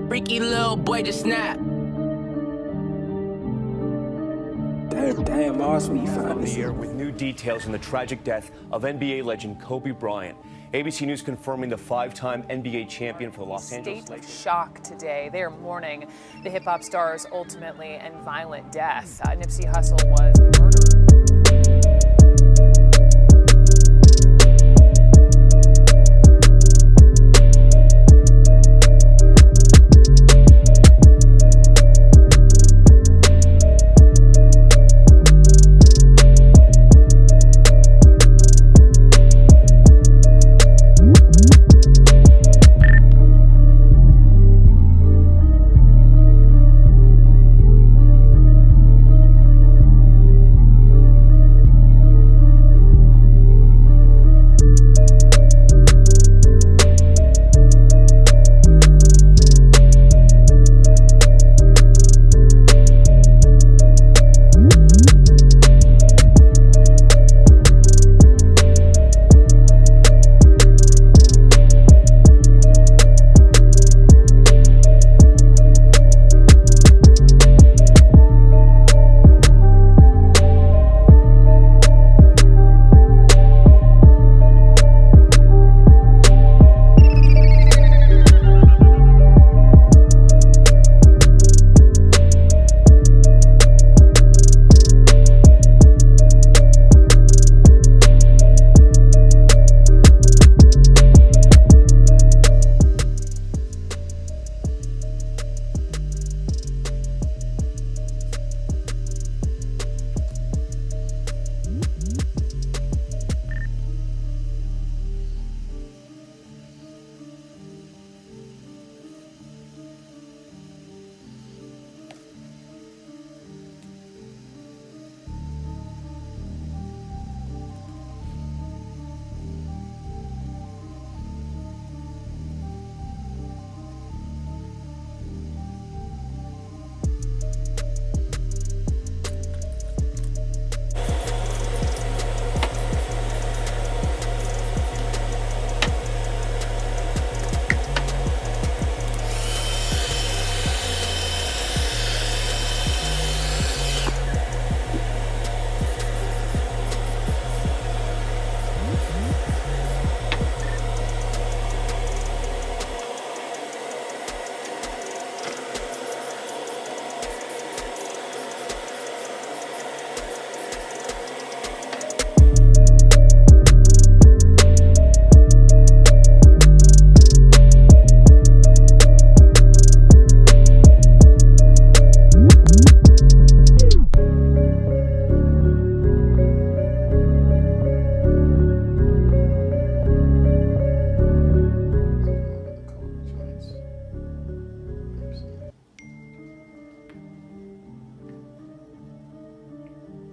Freaky little boy just snapped. Damn, Mars, where you found this? Here with new details on the tragic death of NBA legend Kobe Bryant. ABC News confirming the five-time NBA champion for the Los Angeles State of Lakers. shock today. They are mourning the hip-hop star's ultimately and violent death. Nipsey Hussle was murdered.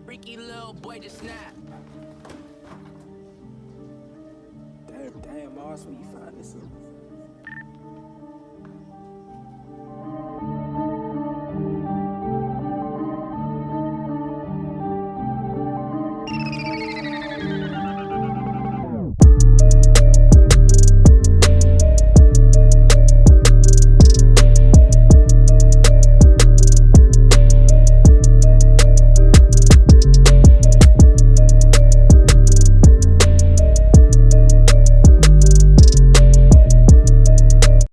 Freaky little boy just snapped. Damn, Mars, where you find this?